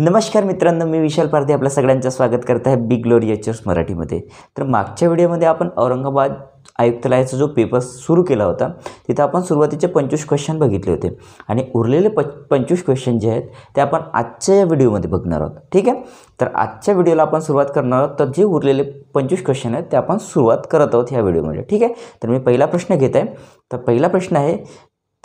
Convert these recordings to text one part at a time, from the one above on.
नमस्कार मित्रांनो, मी विशाल पारधी आपल्या सगळ्यांचं स्वागत करत आहे बिग ग्लोरी एचर्स मराठीमध्ये। तर मागच्या व्हिडिओमध्ये आपण औरंगाबाद आयुक्तालयाचा जो पेपर सुरू केला होता तिथे आपण सुरुवातीचे 25 क्वेश्चन बघितले होते आणि उरलेले 25 क्वेश्चन जे आहेत ते आपण आजच्या या व्हिडिओमध्ये बघणार आहोत। ठीक आहे, तर आजच्या व्हिडिओला आपण सुरुवात करणार आहोत। तर जे उरलेले 25 क्वेश्चन आहेत ते आपण सुरुवात करत आहोत ह्या व्हिडिओमध्ये। ठीक आहे, तर मी पहिला प्रश्न घेत आहे। तर पहिला प्रश्न आहे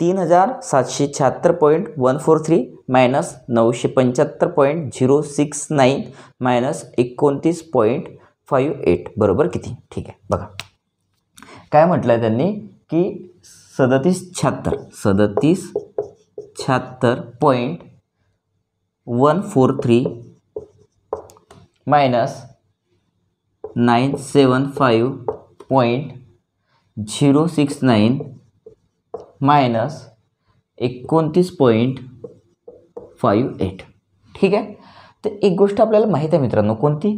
3776.143 मायनस 975.069 मायनस 29.58 बरोबर किती। ठीक आहे, बघा काय म्हटलं आहे त्यांनी की 3776.143 मायनस 975.069 मायनस 29.58। ठीक आहे, तर एक गोष्ट आपल्याला माहीत आहे मित्रांनो, कोणती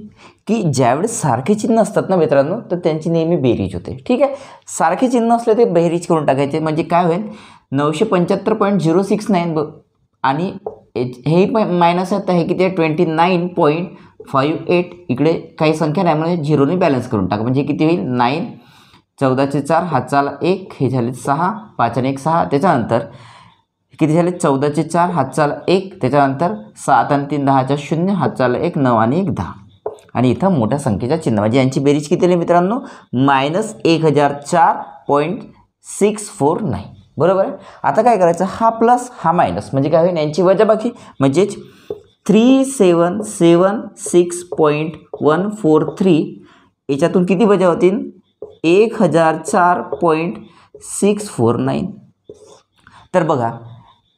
की ज्यावेळेस सारखे चिन्ह असतात ना मित्रांनो तर त्यांची नेहमी बेरीज होते। ठीक आहे, सारखे चिन्ह असले ते बेरीज करून टाकायचे म्हणजे काय होईल 975.069 आणि हे मायनस आहे, हे किती आहे 29.58। इकडे काही संख्या नाही म्हणजे झिरोने बॅलन्स करून टाका म्हणजे किती होईल 9 14 4 हातचाला 1 हे झाले 6 5 आणि 1 6 त्याच्यानंतर किती झाले 14 4 हातचाला 1 त्याच्यानंतर 7 आणि 3 10 0 हातचाला 1 9 आणि 1 10 आणि इथं मोठ्या संख्येचा चिन्ह म्हणजे यांची बेरीज किती आली मित्रांनो मायनस 1004.649 बरोबर आहे। आता काय करायचं हा प्लस हा मायनस म्हणजे काय होईल यांची वजाबाकी म्हणजेच 3776.143 याच्यातून किती वजा होतील 1004.649। तर बघा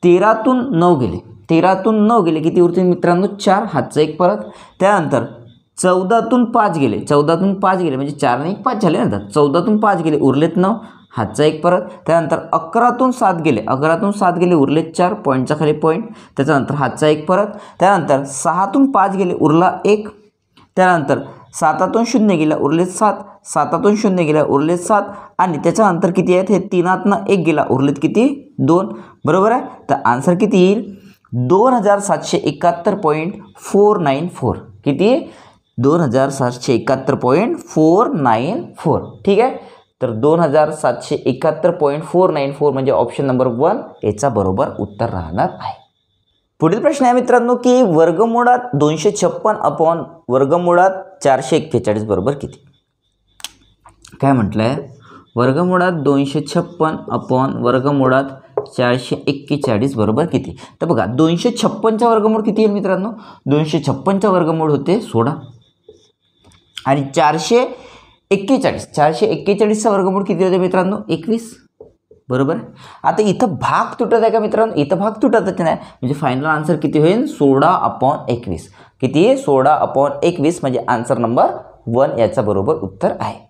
13तून 9 गेले 13तून 9 गेले किती उरतील मित्रांनो 4 हातचा 1 परत त्यानंतर 14तून 5 गेले 14तून 5 गेले म्हणजे 4 आणि 1 5 झाले नंतर 14तून 5 गेले उरलेत 9 हातचा 1 परत त्यानंतर 11तून 7 गेले 11तून 7 गेले उरलेत 4 पॉईंटचा खाली पॉईंट त्याच्यानंतर हातचा 1 परत त्यानंतर 6तून 5 गेले उरला 1 त्यानंतर 7तून 0 गेला उरलेत 7 7तून 0 गेला उरलेत 7 आणि त्याच्यानंतर किती आहेत हे 3तनं 1 गेला उरलेत किती 2 बरोबर आहे। तर आन्सर किती येईल 2771.494 किती 2771.494। ठीक आहे, तर 2771.494 म्हणजे ऑप्शन नंबर 1 याचा बरोबर उत्तर राहणार आहे। पुढील प्रश्न आहे मित्रांनो की वर्गमूळात 256 अपॉन वर्गमूळात 441 बरोबर किती। काय म्हटलं आहे वर्गमूळात 256 अपॉन वर्गमूळात 441 बरोबर किती। तर बघा 256चा वर्गमूळ किती आहे मित्रांनो 256चा वर्गमूळ होते 16 आणि 441चा वर्गमूळ किती होते मित्रांनो 21 बरोबर। आता इथं भाग तुटत आहे का मित्रांनो इथं भाग तुटतच नाही म्हणजे फायनल आन्सर किती होईल 16/21 किती 16/21 म्हणजे आन्सर नंबर 1 याचा बरोबर उत्तर आहे।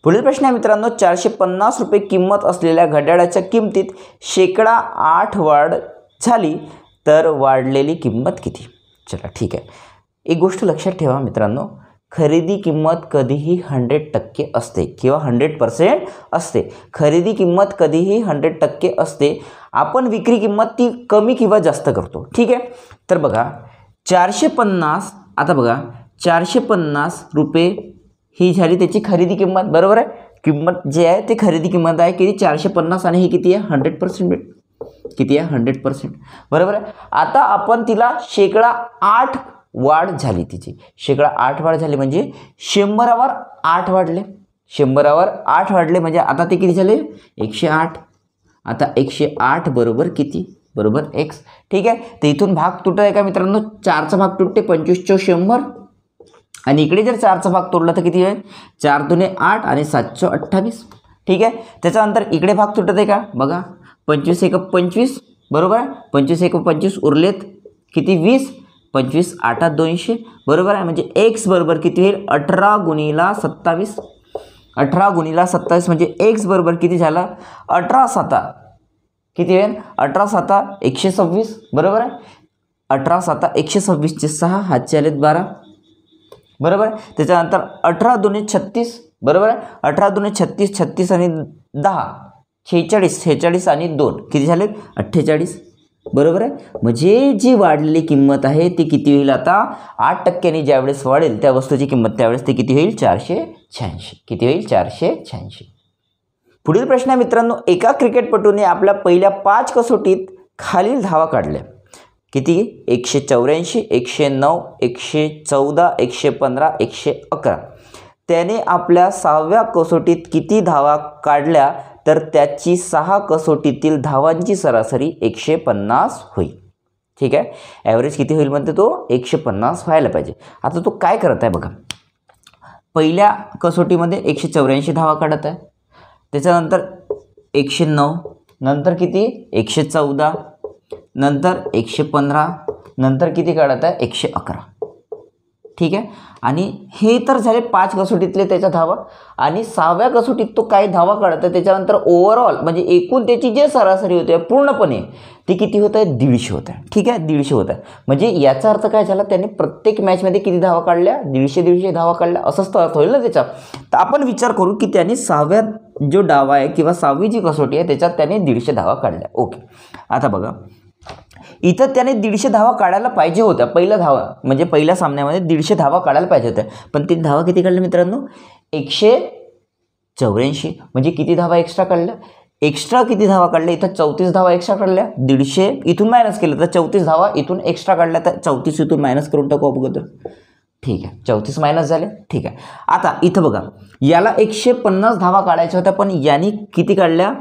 पुढील प्रश्न आहे मित्रांनो 450 रुपये किंमत असलेल्या घड्याळाच्या किमतीत 8% वाढ झाली तर वाढलेली किंमत किती। चला ठीक आहे, एक गोष्ट लक्षात ठेवा मित्रांनो खरेदी किंमत कधीही 100% असते किंवा 100% असते। खरेदी किंमत कधीही 100% असते, आपण विक्री किंमत ती कमी किंवा जास्त करतो। ठीक आहे, तर बघा 450 आता बघा 450 रुपये ही झाली त्याची खरेदी किंमत बरोबर आहे। किंमत जे आहे ते खरेदी किंमत आहे किती 450 आणि ही किती आहे 100% किती आहे 100% बरोबर आहे। आता आपण तिला 8% वाढ झाली तिची 8% वाढ झाली म्हणजे 100वर 8 वाढले 100वर 8 वाढले म्हणजे आता ते किती झाले 108। आता 108 बरोबर किती बरोबर x। ठीक आहे, तर इथून भाग तुटत आहे का मित्रांनो 4चा भाग तुटते 25 × 100 आणि इकडे जर 4चा भाग तोडला तर किती होईल 4 दूने 8 आणि 7 × 28। ठीक आहे, त्याच्यानंतर इकडे भाग तुटत आहे का बघा 25 × 1 = 25 बरोबर आहे 25 × 1 = 25 उरलेत किती 20 25 8 200 बरोबर आहे म्हणजे x बरोबर किती होईल 18 × 27 18 × 27 म्हणजे x बरोबर किती झाला 18 7 किती होईल 18 7 126 बरोबर आहे 18 7 126 चे 6 हातचे आलेत 12 बरोबर आहे। त्याच्यानंतर 18 2 36 बरोबर आहे 18 2 36 36 आणि 10 46 46 आणि 2 किती झाले 48 बरोबर आहे. म्हणजे जी वाढलेली किंमत आहे ती किती होईल आता 8%नी ज्यावेळेस वाढेल त्या वस्तूची किंमत त्यावेळेस ती किती होईल 486. किती होईल 486. पुढील प्रश्न आहे मित्रांनो, एका क्रिकेटपटूने आपल्या पहिल्या 5 कसोटीत खालील धावा काढल्या. किती? 184, 109, 114, 115, 111. त्याने आपल्या 6व्या कसोटीत किती धावा काढल्या तर त्याची 6 कसोटीतील धावांची सरासरी 150 होईल. ठीक आहे. ॲव्हरेज किती होईल म्हणते तो 150 व्हायला पाहिजे. आता तो काय करत आहे बघा, पहिल्या कसोटीमध्ये 184 धावा काढत आहे, त्याच्यानंतर 109, नंतर किती 114, नंतर 115, नंतर किती काढत आहे 111. ठीक आहे. आणि हे तर झाले 5 कसोटीतले त्याच्या धावा. आणि 6व्या कसोटीत तो काही धावा काढत आहे, त्याच्यानंतर ओव्हरऑल म्हणजे एकूण त्याची जे सरासरी होते पूर्णपणे ती किती होत आहे 150 होत आहे. ठीक आहे, 150 होत आहे. म्हणजे याचा अर्थ काय झाला, त्याने प्रत्येक मॅचमध्ये किती धावा काढल्या 150 धावा काढल्या असंच तर अर्थ होईल ना त्याचा. तर आपण विचार करू की त्याने 6व्या जो डाव आहे किंवा 6वी जी कसोटी आहे त्याच्यात त्याने 150 धावा काढल्या. ओके. आता बघा इथं त्याने 150 धावा काढायला पाहिजे होत्या. पहिल्या धावा म्हणजे पहिल्या सामन्यामध्ये 150 धावा काढायला पाहिजे होत्या, पण ती धावा किती काढल्या मित्रांनो 184. म्हणजे किती धावा एक्स्ट्रा काढल्या, एक्स्ट्रा किती धावा काढल्या इथं 34 धावा एक्स्ट्रा काढल्या. 150 इथून मायनस केलं तर 34 धावा इथून एक्स्ट्रा काढल्या, तर 34 इथून मायनस करून टाकू अगोदर. ठीक आहे, 34 मायनस झाले. ठीक आहे. आता इथं बघा याला 150 धावा काढायच्या होत्या, पण यांनी किती काढल्या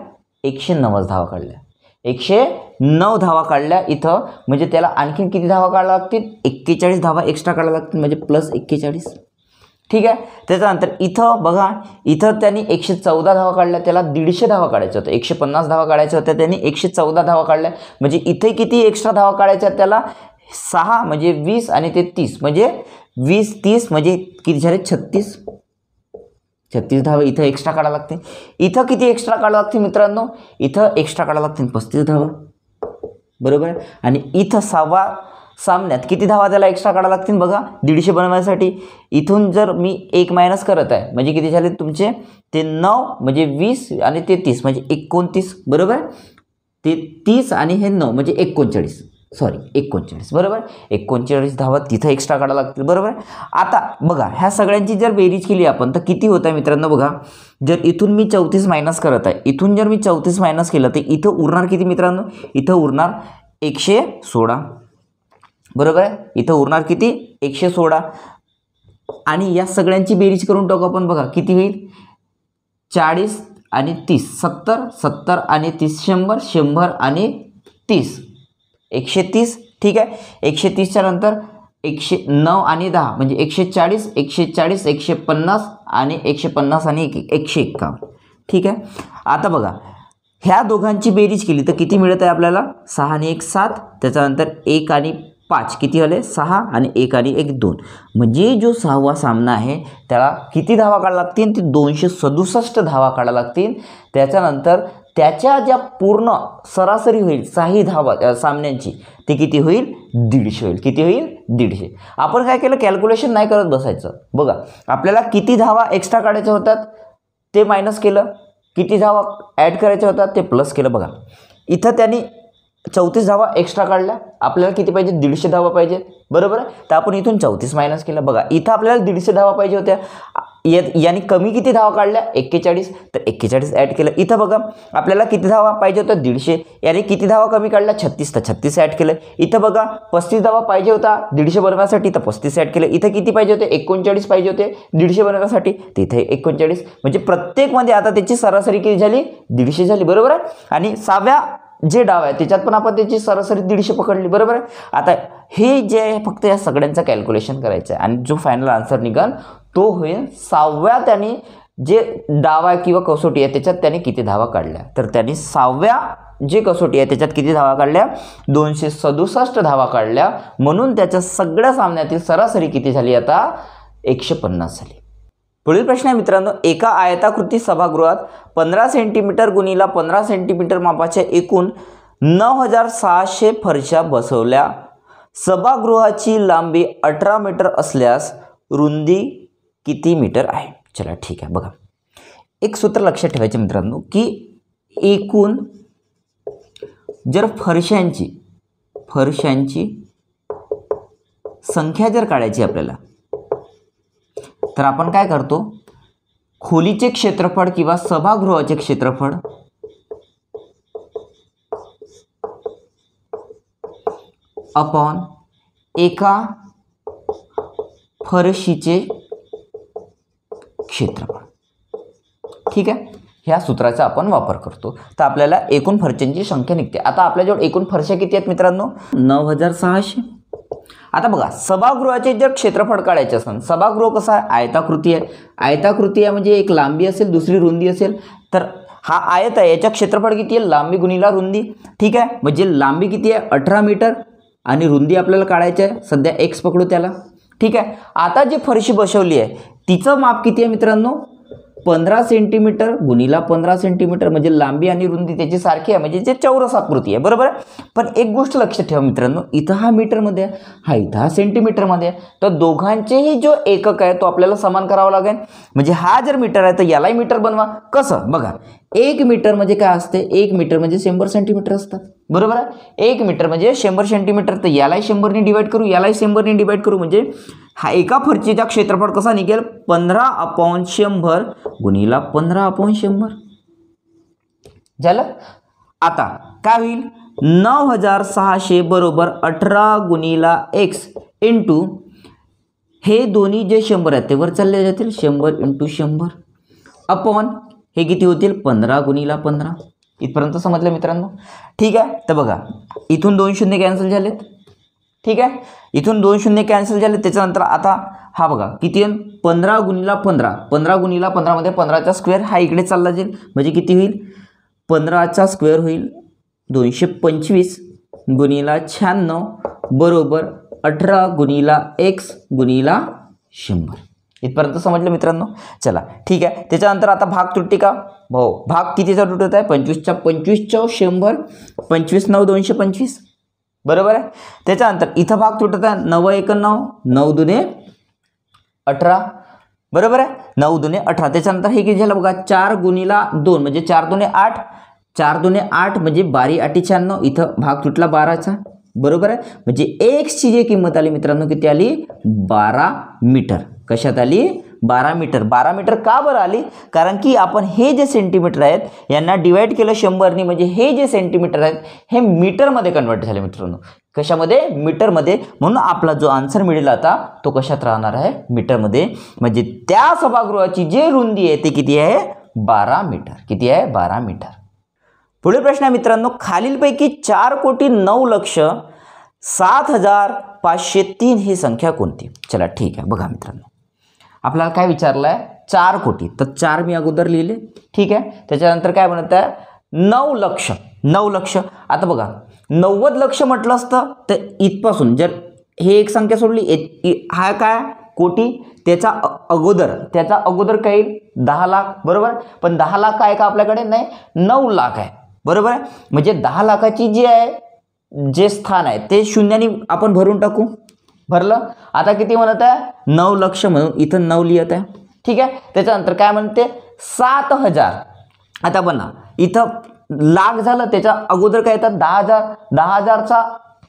190 धावा काढल्या. 109 धावा काढल्या इथं, म्हणजे त्याला आणखीन किती धावा काढायला लागतील 41 धावा एक्स्ट्रा काढायला लागतील, म्हणजे प्लस 41. ठीक आहे. त्याच्यानंतर इथं बघा इथं त्यांनी 114 धावा काढल्या, त्याला 150 धावा काढायच्या होत्या. 150 धावा काढायच्या होत्या, त्यांनी 114 धावा काढल्या. म्हणजे इथे किती एक्स्ट्रा धावा काढायच्या त्याला 6 म्हणजे 20 आणि ते 30 म्हणजे 20 30 म्हणजे किती झाले 36 धावा इथं एक्स्ट्रा काढायला लागते. इथं किती एक्स्ट्रा काढायला लागते मित्रांनो, इथं एक्स्ट्रा काढायला लागते 35 धावा. बरोबर आहे. आणि इथं 6व्या सामन्यात किती धावा त्याला एक्स्ट्रा काढायला लागतील बघा 150 बनवण्यासाठी. इथून जर मी 1 मायनस करत आहे म्हणजे किती झाले तुमचे ते 9 म्हणजे 20 आणि ते 30 म्हणजे 29. बरोबर. ते 30 आणि हे 9 म्हणजे 39. बरोबर. 39 धावा तिथं एक्स्ट्रा काढायला लागतील. बरोबर. आता बघा ह्या सगळ्यांची जर बेरीज केली आपण तर किती होत आहे मित्रांनो बघा, जर इथून मी 34 मायनस करत आहे, इथून जर मी 34 मायनस केलं तर इथं उरणार किती मित्रांनो, इथं उरणार 116. बरोबर आहे. इथं उरणार किती 116. आणि या सगळ्यांची बेरीज करून टाकू आपण. बघा किती होईल 40 आणि 30 70 70 आणि 30 100 100 आणि 30 130. ठीक आहे. 130च्या नंतर 109 आणि 10 म्हणजे 140 140 150 आणि 150 आणि 151. ठीक आहे. आता बघा ह्या दोघांची बेरीज केली तर किती मिळत आहे आपल्याला 6 आणि 1 7. त्याच्यानंतर 1 आणि 5 किती झाले 6 आणि 1 आणि 1 2. म्हणजे जो 6वा सामना आहे त्याला किती धावा काढायला लागतील ते 267 धावा काढायला लागतील. त्याच्यानंतर त्याच्या ज्या पूर्ण सरासरी होईल 6 धावा सामन्यांची ते किती होईल 150 होईल. किती होईल 150. आपण काय केलं कॅल्क्युलेशन नाही करत बसायचं. बघा आपल्याला किती धावा एक्स्ट्रा काढायच्या होतात ते मायनस केलं, किती धावा ॲड करायच्या होतात ते प्लस केलं. बघा इथं त्यांनी 34 धावा एक्स्ट्रा काढल्या, आपल्याला किती पाहिजे 150 धावा पाहिजे. बरोबर आहे. तर आपण इथून 34 मायनस केलं. बघा इथं आपल्याला 150 धावा पाहिजे होत्या, याने कमी किती धावा काढल्या 41 तर 41 ॲड केलं. इथं बघा आपल्याला किती धावा पाहिजे होत्या 150, याने किती धावा कमी काढल्या 36 तर 36 ॲड केलं. इथं बघा 35 धावा पाहिजे होता 150 बनवण्यासाठी तर 35 ॲड केलं. इथं किती पाहिजे होते 39 पाहिजे होते 150 बनवण्यासाठी तिथे 39. म्हणजे प्रत्येकमध्ये आता त्याची सरासरी किती झाली 150 झाली. बरोबर आहे. आणि 6व्या जे डाव आहे त्याच्यात पण आपण त्याची सरासरी 150 पकडली. बरोबर आहे. आता हे जे आहे फक्त या सगळ्यांचं कॅल्क्युलेशन करायचं आहे आणि जो फायनल आन्सर निघाल तो होईल 6व्या त्याने जे डाव आहे किंवा कसोटी आहे त्याच्यात त्याने किती धावा काढल्या. तर त्याने 6व्या जे कसोटी आहे त्याच्यात किती धावा काढल्या 267 धावा काढल्या. म्हणून त्याच्या सगळ्या सामन्यातील सरासरी किती झाली आता 150 झाली. पुढील प्रश्न आहे मित्रांनो, एका आयताकृती सभागृहात 15 सेंटीमीटर गुणिले 15 सेंटीमीटर मापाच्या एकूण 9600 फरशा बसवल्या. सभागृहाची लांबी 18 मीटर असल्यास रुंदी किती मीटर आहे. चला ठीक आहे. बघा एक सूत्र लक्षात ठेवायचे मित्रांनो की एकूण जर फरशांची फरशांची संख्या जर काढायची आपल्याला, तर आपण काय करतो, खोलीचे क्षेत्रफळ किंवा सभागृहाचे क्षेत्रफळ अपॉन एका फरशीचे क्षेत्रफळ. ठीक आहे, ह्या सूत्राचा आपण वापर करतो, तर आपल्याला एकूण फरशांची संख्या निघते. आता आपल्याजवळ एकूण फरशा किती आहेत मित्रांनो, 9600. आता बघा, सभागृहाचे जर क्षेत्रफळ काढायचे असेल, सभागृह कसं आहे, आयताकृती आहे. आयताकृती आहे म्हणजे एक लांबी असेल, दुसरी रुंदी असेल. तर हा आयत आहे, याच्या क्षेत्रफळ किती आहे, लांबी गुणिला रुंदी. ठीक आहे, म्हणजे लांबी किती आहे, 18 मीटर आणि रुंदी आपल्याला काढायची आहे, सध्या x पकडू त्याला. ठीक आहे, आता जी फरशी बसवली आहे तिचं माप किती आहे मित्रांनो, 15 सेंटीमीटर गुणिला 15 सेंटीमीटर, म्हणजे लांबी आणि रुंदी त्याची सारखी आहे, म्हणजे जे चौरस आकृती आहे. बरोबर आहे. पण एक गोष्ट लक्षात ठेवा मित्रांनो, इथं हा मीटरमध्ये आहे, हा इथं हा सेंटीमीटरमध्ये आहे. तर दोघांचेही जो एकक आहे तो आपल्याला समान करावा लागेल. म्हणजे हा जर मीटर आहे तर यालाही मीटर बनवा. कसं बघा, 1 मीटर म्हणजे काय असते, 1 मीटर म्हणजे 100 सेंटीमीटर असतात. बरोबर आहे. 1 मीटर म्हणजे 100 सेंटीमीटर, तर यालाही 100 ने डिवाइड करू, यालाही 100 ने डिवाइड करू, म्हणजे हा एका फरशीचा क्षेत्रफळ कसा निघेल, 15/100 गुणिला 15/100 झालं. आता काय होईल, 9600 बरोबर 18 गुणिला x इंटू हे दोन्ही जे 100 आहेत ते वर चालले जातील, 100 × 100 अपॉन हे किती होतील, 15 गुणिला 15. इथपर्यंत समजलं मित्रांनो. ठीक आहे, तर बघा इथून 2 शून्य कॅन्सल झालेत. ठीक आहे, इथून 2 शून्य कॅन्सल झाले. त्याच्यानंतर आता हा बघा किती आहे, 15 गुणिला 15, 15 गुणिला 15 मध्ये 15चा स्क्वेअर हा इकडे चालला जाईल, म्हणजे किती होईल, 15चा स्क्वेअर होईल 225 गुणिला 96 बरोबर 18 गुणिला x गुणिला 100. इथपर्यंत समजलं मित्रांनो. चला ठीक आहे, त्याच्यानंतर आता भाग तुटते का, हो भाग कितीचा तुटत आहे, 25च्या 100, 25 9 225. बरोबर आहे. त्याच्यानंतर इथं भाग तुटत आहे, 9 1 9, 9 2 18. बरोबर आहे, 9 2 18. त्याच्यानंतर हे किती झालं बघा, 4 गुणिला 2 म्हणजे 4 2 8, 4 2 8 म्हणजे 12 8 96. इथं भाग तुटला 12चा. बरोबर आहे, म्हणजे x ची जी किंमत आली मित्रांनो किती आली, 12 मीटर. कशात आली, 12 मीटर. 12 मीटर का बरं आली, कारण की आपण हे जे सेंटीमीटर आहेत यांना डिवाइड केलं 100 ने, म्हणजे हे जे सेंटीमीटर आहेत हे मीटरमध्ये कन्वर्ट झाले मित्रांनो. कशामध्ये, मीटरमध्ये. म्हणून आपला जो आन्सर मिळेल आता तो कशात राहणार आहे, मीटरमध्ये. म्हणजे त्या सभागृहाची जी रुंदी आहे ती किती आहे, 12 मीटर. किती आहे, 12 मीटर. पुढील प्रश्न आहे मित्रांनो, खालीलपैकी 4,09,07,503 ही संख्या कोणती. चला ठीक आहे, बघा मित्रांनो आपल्याला काय विचारलं आहे, 4 कोटी. तर 4 मी अगोदर लिहिले. ठीक आहे, त्याच्यानंतर काय म्हणत आहे, 9 लक्ष. 9 लक्ष. आता बघा 90 लक्ष म्हटलं असतं तर इथपासून जर हे एक संख्या सोडली, हा काय कोटी, त्याचा अगोदर काय येईल, 10 लाख. बरोबर, पण 10 लाख आहे का आपल्याकडे, नाही, 9 लाख आहे. बरोबर आहे, म्हणजे 10 लाखाची जी आहे जे स्थान आहे ते शून्याने आपण भरून टाकू. भरलं. आता किती म्हणत आहे, 9 लक्ष, म्हणून इथं 9 लिहित आहे. ठीक आहे, त्याच्यानंतर काय म्हणते, 7,000. आता बघा इथं लाख झालं, त्याच्या अगोदर काय येतात, 10,000. 10,000चा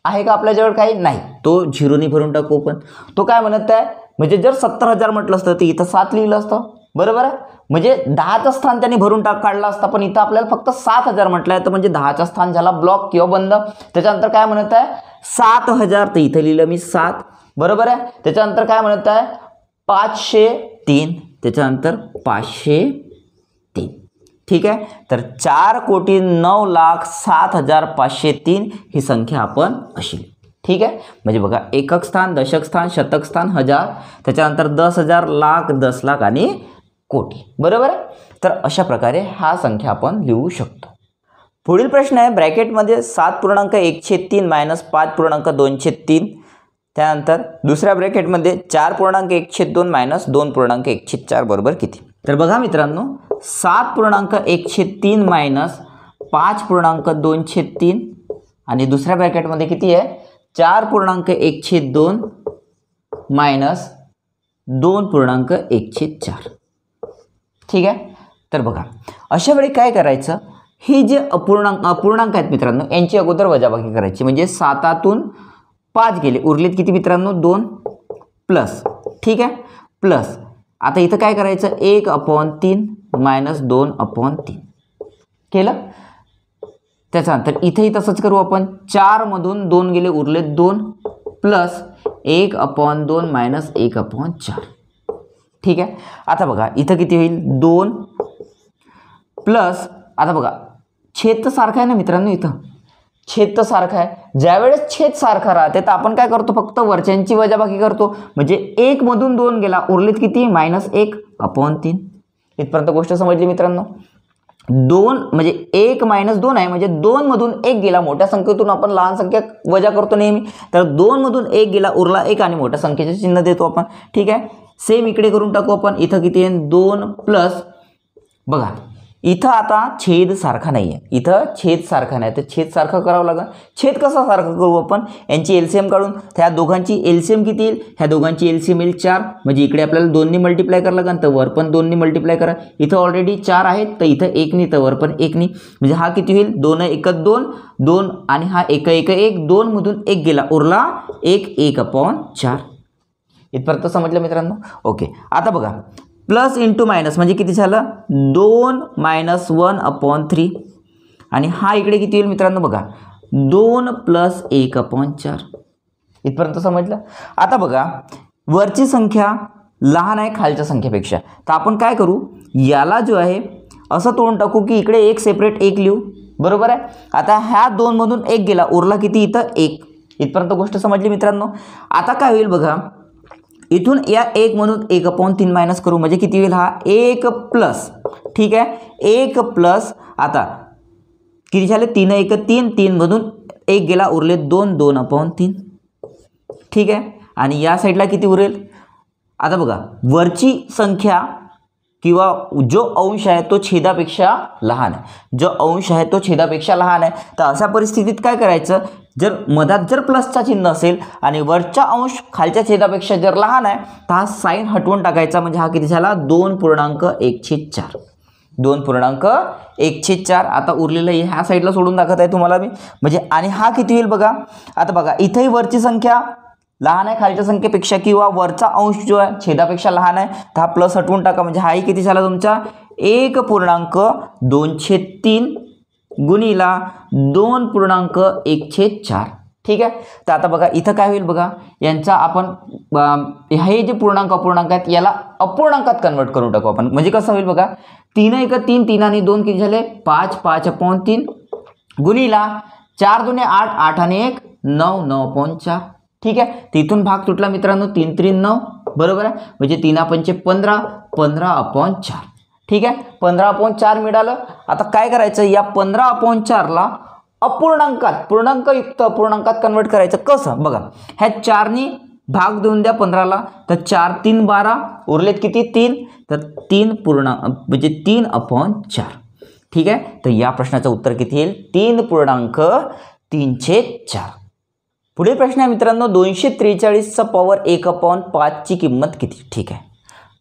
आहे का आपल्याजवळ, काही नाही, तो झिरोनी भरून टाकू. पण तो काय म्हणत आहे, म्हणजे जर 70,000 म्हटलं असतं तर इथं 7 लिहिलं असतं. बरोबर आहे, म्हणजे 10चं स्थान त्यांनी भरून काढलं असतं, पण इथं आपल्याला फक्त 7,000 म्हटलं आहे, तर म्हणजे 10चं स्थान झाला ब्लॉक किंवा बंद. त्याच्यानंतर काय म्हणत आहे, 7,000, तर इथं लिहिलं मी 7. बरोबर आहे. त्याच्यानंतर काय म्हणत आहे, 503. त्याच्यानंतर 503. ठीक आहे, तर 4,09,07,503 ही संख्या आपण अशी. ठीक आहे, म्हणजे बघा एकक स्थान, दशक स्थान, शतक स्थान, हजार, त्याच्यानंतर 10,000, लाख, 10 लाख आणि कोटी. बरोबर आहे. तर अशा प्रकारे हा संख्या आपण लिहू शकतो. पुढील प्रश्न आहे, ब्रॅकेटमध्ये 7.1/3 मायनस 5.2/3. त्यानंतर दुसऱ्या ब्रॅकेटमध्ये 4.1/2 मायनस 2.1/4 बरोबर किती. तर बघा मित्रांनो, 7.1/3 मायनस 5.2/3 आणि दुसऱ्या ब्रॅकेटमध्ये किती आहे, 4.1/2 मायनस 2.1/4. ठीक आहे, तर बघा अशा वेळी काय करायचं, हे जे अपूर्णांक आहेत मित्रांनो यांची अगोदर वजाबाकी करायची. म्हणजे 7तून 5 गेले, उरलेत किती मित्रांनो 2 प्लस. ठीक आहे, प्लस आता इथं काय करायचं 1/3 मायनस 2/3 केलं. त्याच्यानंतर इथेही तसंच करू आपण. 4 मधून 2 गेले, उरलेत 2 प्लस 1/2 मायनस 1/4. ठीक आहे, आता बघा इथं किती होईल 2 प्लस, आता बघा छेद तर सारखा आहे ना मित्रांनो, इथं छेद तर सारखा आहे. ज्यावेळेस छेद सारखा राहते तर आपण काय करतो फक्त वरच्यांची वजाबाकी करतो. म्हणजे 1 मधून 2 गेला, उरलेत किती -1/3. इथपर्यंत गोष्ट समजली मित्रांनो. 2 म्हणजे 1 - 2 आहे, म्हणजे 2 मधून 1 गेला, मोठ्या संख्येतून आपण लहान संख्या वजा करतो नेहमी. तर 2 मधून 1 गेला, उरला 1 आणि मोठ्या संख्येचे चिन्ह देतो आपण. ठीक आहे, सेम इकडे करून टाकू आपण. इथं किती आहे 2 प्लस, बघा इथं आता छेद सारखा नाही आहे, इथं छेद सारखा नाही, तर छेद सारखा करावं लागेल. छेद कसा सारखा करू आपण, यांची एलसीएम काढून. ह्या दोघांची एलसीएम किती येईल, ह्या दोघांची एलसीएम येईल 4. म्हणजे इकडे आपल्याला 2नी मल्टिप्लाय करावं लागेल, तर वर पण 2नी मल्टिप्लाय करा. इथं ऑलरेडी 4 आहेत, तर इथं 1नी, तर वर पण 1नी. म्हणजे हा किती होईल 2 1 2 2 आणि हा 1 1 1 2 मधून 1 गेला, उरला 1/4. इथपर्यंत समजलं मित्रांनो. ओके, आता बघा प्लस इंटू मायनस म्हणजे किती झालं 2 - 1/3 आणि हा इकडे किती येईल मित्रांनो, बघा 2 प्लस 1/4. इथपर्यंत समजलं. आता बघा वरची संख्या लहान आहे खालच्या संख्येपेक्षा, तर आपण काय करू, याला जो आहे असं तोडून टाकू की इकडे एक सेपरेट 1 लिहू. बरोबर आहे. आता ह्या 2 मधून 1 गेला, उरला किती इथं 1. इथपर्यंत गोष्ट समजली मित्रांनो. आता काय होईल बघा, इथून या 1 म्हणून 1/3 मायनस करू, म्हणजे किती होईल हा 1 प्लस. ठीक आहे, 1 प्लस, आता किती झाले 3 1 3, 3 मधून 1 गेला, उरले 2 2/3. ठीक आहे, आणि या साईडला किती उरेल, आता बघा वरची संख्या किंवा जो अंश आहे तो छेदापेक्षा लहान आहे, जो अंश आहे तो छेदापेक्षा लहान आहे. तर अशा परिस्थितीत काय करायचं, जर मधात जर प्लसचा चिन्ह असेल आणि वरचा अंश खालच्या छेदापेक्षा जर लहान आहे तर हा साईन हटवून टाकायचा. म्हणजे हा किती झाला 2.1/4. 2.1/4. आता उरलेलं ह्या साईडला सोडून दाखवत आहे तुम्हाला मी. म्हणजे आणि हा किती होईल बघा, आता बघा इथेही वरची संख्या लहान आहे खालच्या संख्येपेक्षा किंवा वरचा अंश जो आहे छेदापेक्षा लहान आहे, तर हा प्लस हटवून टाका. म्हणजे हाही किती झाला तुमचा 1.2/3 गुणिला 2.1/4. ठीक आहे, तर आता बघा इथं काय होईल बघा, यांचा आपण हे जे पूर्णांक अपूर्णांक आहेत याला अपूर्णांकात कन्वर्ट करून टाकू आपण. म्हणजे कसं होईल बघा 3 1 3, 3 आणि 2 किती झाले 5 5/3 गुणिला 4 2 8, 8 आणि 1 9 9/4. ठीक आहे, तिथून भाग तुटला मित्रांनो 3 3 9. बरोबर आहे, म्हणजे 3 5 15 15/4. ठीक आहे, 15/4 मिळालं. आता काय करायचं, या 15/4ला अपूर्णांकात पूर्णांकयुक्त अपूर्णांकात कन्वर्ट करायचं. कसं बघा, ह्या 4नी भाग देऊन द्या 15ला, तर 4 3 12, उरलेत किती 3, तर 3 म्हणजे 3/4. ठीक आहे, तर या प्रश्नाचं उत्तर किती येईल 3.34. पुढील प्रश्न आहे मित्रांनो 243चा पॉवर 1/5 ची किंमत किती. ठीक आहे,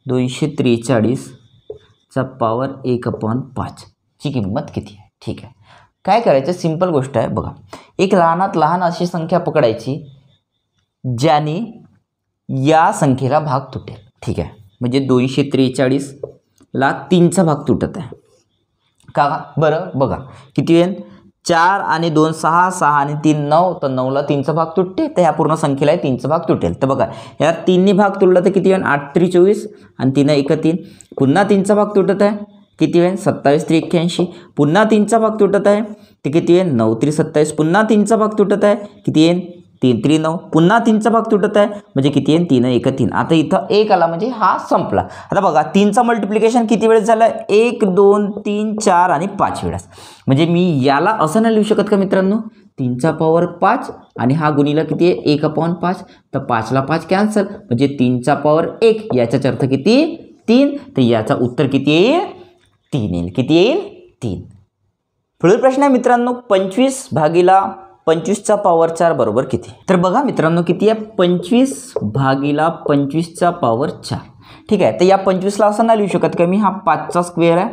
243चा पॉवर 1/5 ची किंमत किती आहे. ठीक आहे, काय करायचं सिंपल गोष्ट आहे बघा, एक लहानात लहान अशी संख्या पकडायची ज्याने या संख्येला भाग तुटेल. ठीक आहे, म्हणजे 243ला 3चा भाग तुटत आहे का बरं, बघा किती येईल 4 आणि 2 6, 6 आणि 3 9, तर 9ला 3चा भाग तुटते, तर ह्या पूर्ण संख्येला 3चा भाग तुटेल. तर बघा या 3नी भाग तुटला तर किती होईल 8 3 24 आणि 3 1 3. पुन्हा 3चा भाग तुटत आहे, किती होईल 27 3 81. पुन्हा 3चा भाग तुटत आहे, ते किती येईल 9 3 27. पुन्हा 3चा भाग तुटत आहे, किती येईल 3 3 9. पुन्हा 3चा भाग तुटत आहे, म्हणजे किती येईल 3 1 3. आता इथं 1 आला म्हणजे हा संपला. आता बघा 3चा मल्टिप्लिकेशन किती वेळेस झालं 1 2 3 4 आणि 5 वेळेस. म्हणजे मी याला असं नाही लिहू शकत का मित्रांनो 3चा पॉवर 5 आणि हा गुणिला किती आहे 1/5, तर 5ला 5 कॅन्सल, म्हणजे 3चा पॉवर 1, याचाच अर्थ किती 3. तर याचा उत्तर किती येईल 3 येईल. किती येईल 3. पुढील प्रश्न आहे मित्रांनो 25/25चा पॉवर 4 बरोबर किती. तर बघा मित्रांनो किती आहे 25/25चा पॉवर 4. ठीक आहे, तर या 25ला असं नाही लिहू शकत का मी, हा 5चा स्क्वेअर आहे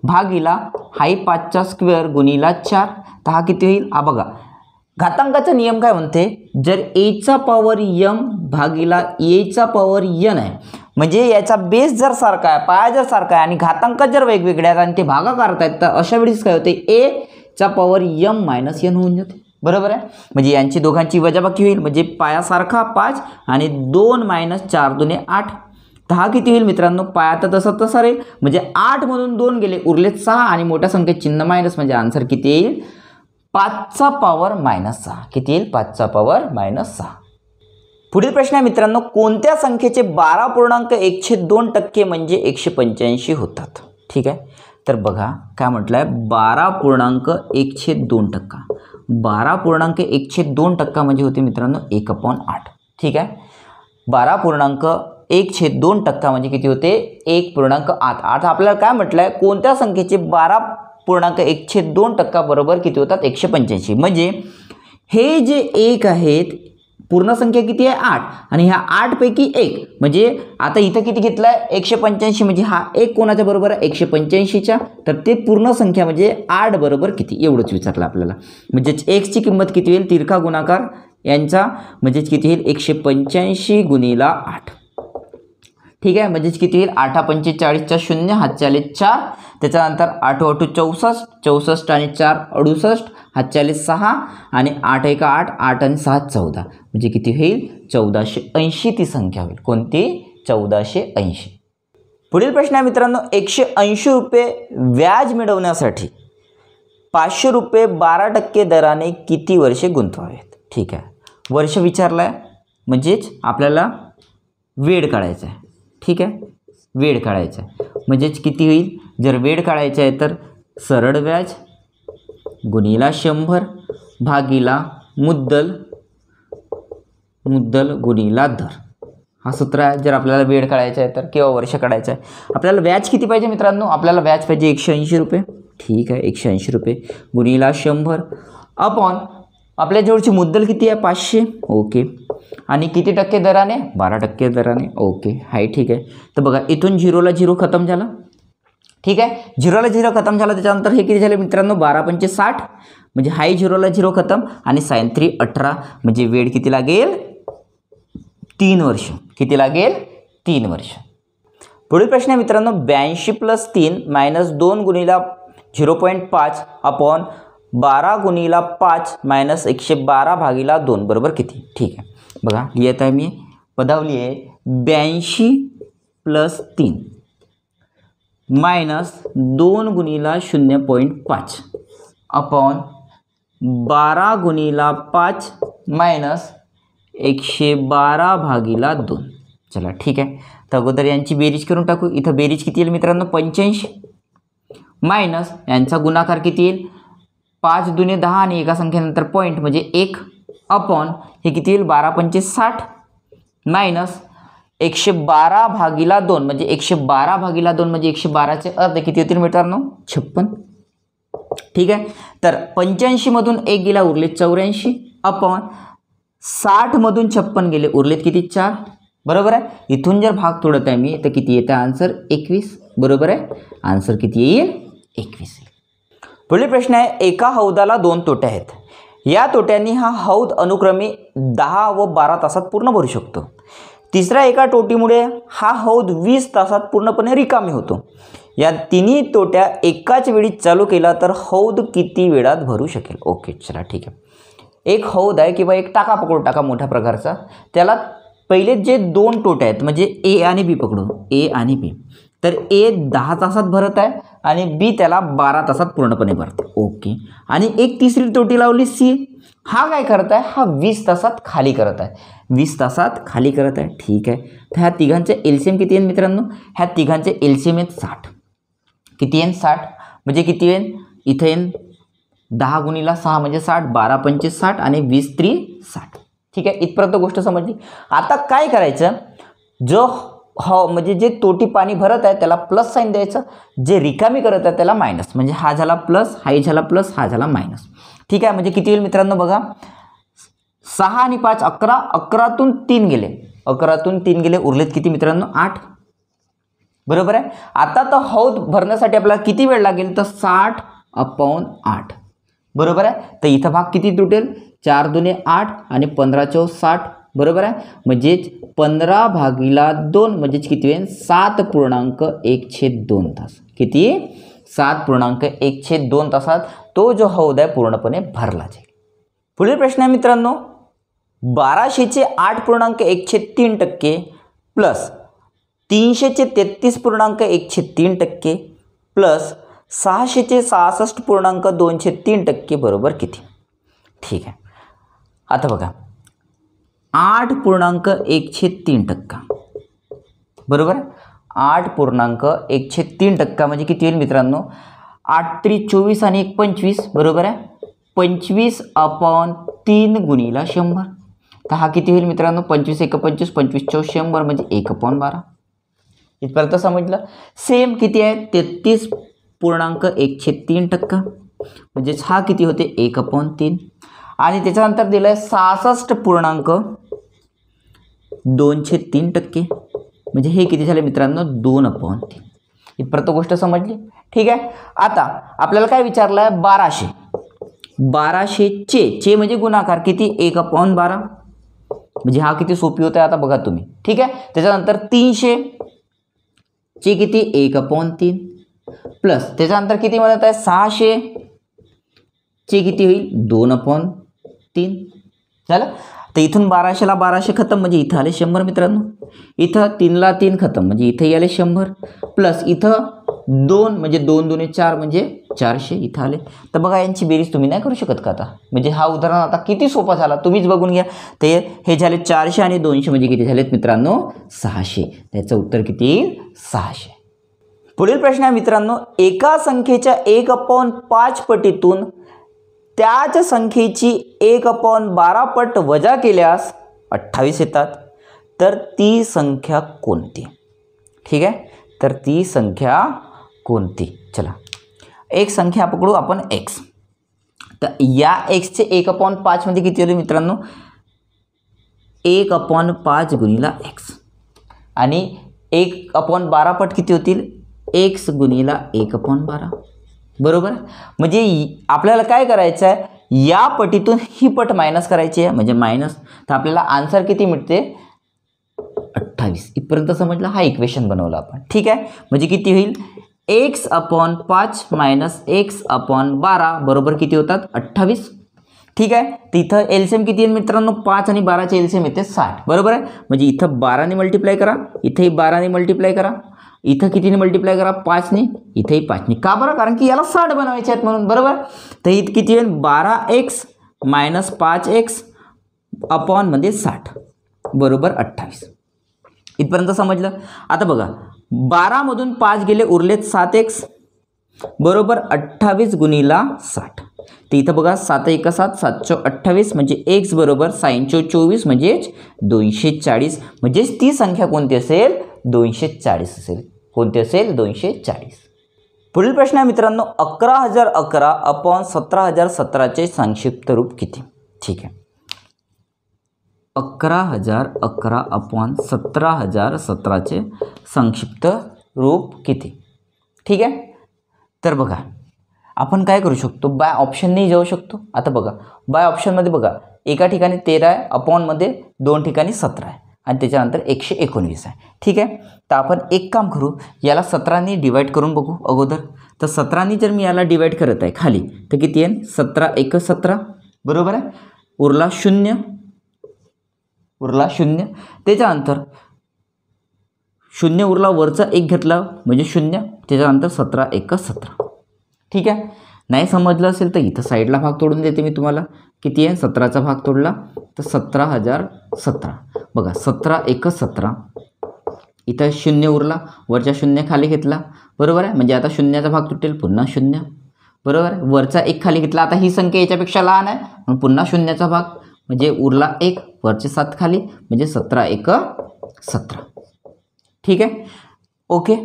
भागिला हाई 5चा स्क्वेअर गुणिला 4, तर हा किती होईल? हा बघा घातांकाचा नियम काय म्हणते, जर एचा पॉवर m भागिला एचा पॉवर n आहे, म्हणजे याचा बेस जर सारखा आहे, पाया जर सारखा आहे आणि घातांक जर वेगवेगळे आहेत आणि ते भागाकार आहेत, तर अशा वेळेस काय होते, ए चा पॉवर m मायनस n होऊन जाते. बरोबर आहे. म्हणजे यांची दोघांची वजाबाकी होईल, म्हणजे पाया सारखा 5 आणि 2 मायनस 4 दुने 8, तर हा किती होईल मित्रांनो? पाया तर तसा राहील, म्हणजे 8 मधून 2 गेले, उरलेत 6 आणि मोठ्या संख्येत चिन्ह मायनस, म्हणजे आन्सर किती येईल? 5चा पॉवर मायनस 6. किती येईल? 5चा पॉवर मायनस 6. पुढील प्रश्न आहे मित्रांनो, कोणत्या संख्येचे 12.1/2% म्हणजे 185 होतात? ठीक आहे, तर बघा काय म्हटलं आहे, 12.1/2%. 12.1/2% म्हणजे होते मित्रांनो 1/8. ठीक आहे, 12.1/2% म्हणजे किती होते? 1.8. आता आपल्याला काय म्हटलं आहे, कोणत्या संख्येचे 12.1/2% बरोबर किती होतात? 185. म्हणजे हे जे 1 आहेत, पूर्ण संख्या किती आहे? 8, आणि ह्या 8 पैकी 1, म्हणजे आता इथं किती घेतलं आहे? 185, म्हणजे हा 1 कोणाच्या बरोबर आहे? 185च्या. तर ते पूर्ण संख्या म्हणजे 8 बरोबर किती, एवढंच विचारलं आपल्याला. म्हणजे x ची किंमत किती होईल? तिरका गुणाकार यांचा, म्हणजे किती होईल? 185 गुणिला 8. ठीक आहे, म्हणजेच किती येईल? 8 45चा 0, हातचे आले 4, त्याच्यानंतर 8 8 64, 64 आणि 4 68, हातचे आले 6 आणि 8 1 8, 8 आणि 6 14, म्हणजे किती होईल? 1480 ती संख्या होईल. कोणती? 1480. पुढील प्रश्न आहे मित्रांनो, 180 रुपये व्याज मिळवण्यासाठी 500 रुपये 12% दराने किती वर्षे गुंतवावेत? ठीक आहे, वर्ष विचारलं आहे, म्हणजेच आपल्याला वेळ काढायचा आहे. ठीक आहे, वेळ काढायचा आहे, म्हणजेच किती होईल? जर वेळ काढायचा आहे तर सरळ व्याज गुणिला 100 भागिला मुद्दल गुणिला दर, हा सूत्र आहे. जर आपल्याला वेळ काढायचा आहे तर, किंवा वर्ष काढायचं आहे, आपल्याला व्याज किती पाहिजे मित्रांनो? आपल्याला व्याज पाहिजे 180 रुपये. ठीक आहे, 180 रुपये गुणिला 100 अपॉन आपल्या जवळची मुद्दल किती आहे? 500. ओके, आणि किती टक्के दराने? 12% दराने. ओके, हाय ठीक आहे. तर बघा इथून 0ला 0 खतम झाला. ठीक आहे, 0ला 0 खतम झाला, त्याच्यानंतर हे किती झाले मित्रांनो? 12 पंचे 60, म्हणजे हाय 0ला 0 खतम, आणि साइन 3 18, म्हणजे वेळ किती लागेल? 3 वर्ष. किती लागेल? 3 वर्ष. पुढील प्रश्न आहे मित्रांनो, 82 + 3 - 2 गुणिला 0.5 अपॉन 12 गुणिला 5 - 112 भागिला 2 बरोबर किती? ठीक आहे, बघा लिहित आहे मी, पदावली आहे 82 + 3 - 2 गुणिला 0.5 अपॉन 12 गुणिला 5 - 112 भागिला 2. चला ठीक आहे, तर अगोदर यांची बेरीज करून टाकू. इथं बेरीज किती येईल मित्रांनो? 85 मायनस यांचा गुणाकार किती येईल? 5 दुने 10 आणि एका संख्येनंतर पॉईंट म्हणजे 1 अपॉन हे किती येईल? 12 पंचे 60 मायनस 112 भागिला 2, म्हणजे 112 भागिला 2 म्हणजे 112चे अर्ध किती होतील मित्रांनो? 56. ठीक आहे, तर 85 मधून 1 गेला, उरले 84 अपॉन 60 मधून 56 गेले, उरलेत किती? 4. बरोबर आहे. इथून जर भाग तोडत आहे मी, तर किती येतं आन्सर? 21. बरोबर आहे, आन्सर किती येईल? 21. पुढील प्रश्न आहे, एका हौदाला 2 तोटे आहेत. या तोट्यांनी हा हौद अनुक्रमे 10 व 12 तासात पूर्ण भरू शकतो. तिसऱ्या एका तोटीमुळे हा हौद 20 तासात पूर्णपणे रिकामी होतो. या तिन्ही तोट्या एकाच वेळी चालू केला तर हौद किती वेळात भरू शकेल? ओके, चला ठीक आहे. एक हौद आहे किंवा एक टाका पकडू टाका मोठ्या प्रकारचा, त्याला पहिले जे 2 तोटे आहेत, म्हणजे ए आणि बी पकडू, ए आणि बी, तर ए 10 तासात भरत आहे आणि बी त्याला 12 तासात पूर्णपणे भरते. ओके, आणि एक तिसरी तोटी लावली सी, हा काय करत आहे? हा 20 तासात खाली करत आहे. 20 तासात खाली करत आहे. ठीक आहे, तर ह्या तिघांचे एलसीएम किती येईल मित्रांनो? ह्या तिघांचे एलसीएम आहेत 60. किती येईल? 60, म्हणजे किती येईल? इथं येईल 10 गुणिला 6 म्हणजे 60, 12 पंचे 60 आणि 20 3 60. ठीक आहे, इथपर्यंत गोष्ट समजली. आता काय करायचं? जो म्हणजे जे तोटी पाणी भरत आहे त्याला प्लस साईन द्यायचं, जे रिकामी करत आहे त्याला मायनस, म्हणजे हा झाला प्लस, हाही झाला प्लस, हा झाला मायनस. ठीक आहे, म्हणजे किती येईल मित्रांनो? बघा 6 आणि 5 11, 11तून 3 गेले, 11तून 3 गेले, उरलेत किती मित्रांनो? 8. बरोबर आहे. आता तर हौद भरण्यासाठी आपल्याला किती वेळ लागेल तर 60/8. बरोबर आहे. तर इथं भाग किती तुटेल 4 दुने 8 आणि 15 चौक 60. बरोबर आहे. म्हणजेच 15/2 म्हणजेच किती होईल 7.1/2 तास. किती 7.1/2 तासात तो जो हौद आहे पूर्णपणे भरला जाईल. पुढील प्रश्न आहे मित्रांनो, 1200चे 8.1/3% प्लस 300चे 33.1/3% प्लस 600चे 66.2/3% बरोबर किती. ठीक आहे. आता बघा 8.1/3% बरोबर. 8.1/3% म्हणजे किती होईल मित्रांनो 8 त्रिक 24 आणि 1 25. बरोबर आहे. 25/3 गुणिला 100. तर हा किती होईल मित्रांनो 25 1 25 25 चौक 100 म्हणजे 1/12. इथपर्यंत समजलं. सेम किती आहे 33.1/3% म्हणजेच हा किती होते 1/3 आणि त्याच्यानंतर दिलं आहे 66.2/3% म्हणजे हे किती झाले मित्रांनो 2/3. इथपर्यंत गोष्ट समजली. ठीक आहे. आता आपल्याला काय विचारलं आहे 1200. 1200चे म्हणजे गुणाकार किती 1/12 म्हणजे हा किती सोपी होत आहे आता बघा तुम्ही. ठीक आहे. त्याच्यानंतर 300चे किती 1/3 प्लस त्याच्यानंतर किती म्हणत आहे 600चे किती होईल 2/3 झालं. तर इथून 1200ला 1200 खतम म्हणजे इथं आले 100 मित्रांनो. इथं 3ला 3 खतम म्हणजे इथं आले 100 प्लस इथं 2 म्हणजे 2 दुने 4 म्हणजे 400 इथं आले. तर बघा यांची बेरीज तुम्ही नाही करू शकत का आता. म्हणजे हा उदाहरण आता किती सोपा झाला तुम्हीच बघून घ्या. ते हे झाले 400 आणि 200 म्हणजे किती झालेत मित्रांनो 600. त्याचं उत्तर किती येईल 600. पुढील प्रश्न आहे मित्रांनो, एका संख्येच्या 1/5 पटीतून त्याच संख्येची 1/12 पट वजा केल्यास 28 येतात. तर ती संख्या कोणती. ठीक आहे. तर ती संख्या कोणती. चला एक संख्या पकडू आपण x. तर या xचे 1/5 मध्ये किती होईल मित्रांनो 1/5 गुणिला x आणि 1/12 पट किती होतील x गुणिला 1/12. बरोबर. म्हणजे आपल्याला काय करायचं आहे या पटीतून ही पट मायनस करायची आहे म्हणजे मायनस. तर आपल्याला आन्सर किती मिळते 28. इथपर्यंत समजलं. हा इक्वेशन बनवलं आपण. ठीक आहे. म्हणजे किती होईल x/5 मायनस x/12 बरोबर किती होतात 28. ठीक आहे. तर इथं एलसीएम किती येईल मित्रांनो 5 आणि 12चे एलसीएम येते 60. बरोबर आहे. म्हणजे इथं 12ने मल्टिप्लाय करा इथेही 12ने मल्टिप्लाय करा इथं कितीने मल्टिप्लाय करा 5ने इथेही 5ने. का बरं कारण की याला 60 बनवायचे आहेत म्हणून. बरोबर. तर इथं किती येईल 12x मायनस 5x अपॉन मध्ये 60 बरोबर 28. इथपर्यंत समजलं. आता बघा 12 मधून 5 गेले उरलेत 7x बरोबर 28 गुणिला 60. तर इथं बघा 7 1 7 728 म्हणजे x बरोबर 624 म्हणजेच 240 म्हणजेच ती संख्या कोणती असेल 240 असेल. कोणती असेल 240. पुढील प्रश्न आहे मित्रांनो 11,011 अपॉन 17,017चे संक्षिप्त रूप किती. ठीक आहे. 11,011 अपॉन 17,017चे संक्षिप्त रूप किती. ठीक आहे. तर बघा आपण काय करू शकतो बाय ऑप्शनने जाऊ शकतो. आता बघा बाय ऑप्शनमध्ये बघा एका ठिकाणी 13 आहे अपॉनमध्ये 2 ठिकाणी 17 आहे आणि त्याच्यानंतर 119 आहे. ठीक आहे. तर आपण एक काम करू याला 17ने डिवाइड करून बघू अगोदर. तर 17ने जर मी याला डिवाइड करत आहे खाली तर किती येईल 17 1 17 बरोबर आहे. उरला 0 त्याच्यानंतर 0 उरला वरचा 1 घेतला म्हणजे 0 त्याच्यानंतर 17 1 17. ठीक आहे. नाही समजलं असेल तर इथं साईडला भाग तोडून देते मी तुम्हाला. किती आहे 17चा भाग तोडला तर 17,017 बघा 17 1 17 इथं 0 उरला वरच्या 0 खाली घेतला बरोबर आहे. म्हणजे आता 0चा भाग तुटेल पुन्हा 0 बरोबर आहे. वरचा 1 खाली घेतला आता ही संख्या याच्यापेक्षा लहान आहे म्हणून पुन्हा 0चा भाग म्हणजे उरला 1 वरचे 7 खाली म्हणजे 17 1 17. ठीक आहे. ओके.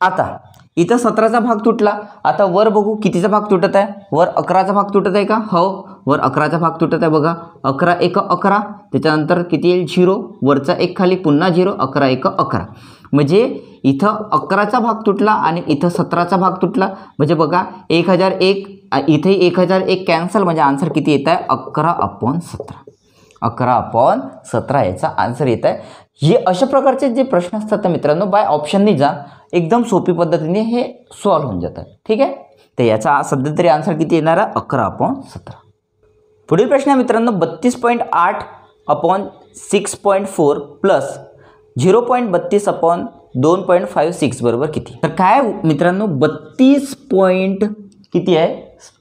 आता इथं 17चा भाग तुटला. आता वर बघू कितीचा भाग तुटत आहे. वर 11चा भाग तुटत आहे का. हो वर 11चा भाग तुटत आहे बघा 11 1 11 त्याच्यानंतर किती येईल 0 वरचा 1 खाली पुन्हा 0 11 1 11 म्हणजे इथं 11चा भाग तुटला आणि इथं 17चा भाग तुटला, म्हणजे बघा 1001, इथे 1001 कॅन्सल, म्हणजे आन्सर किती येत आहे 11/17. 11/17 याचा आन्सर येत आहे. हे अशा प्रकारचे जे प्रश्न असतात तर मित्रांनो बाय ऑप्शननी जा, एकदम सोपी पद्धतीने हे सॉल्व्ह होऊन जातात. ठीक आहे, तर याचा सध्या तरी आन्सर किती येणार आहे 11/17. पुढील प्रश्न आहे मित्रांनो 32.8/6.4 प्लस 0.32/2.56 बरोबर किती. तर काय मित्रांनो 32 पॉईंट किती आहे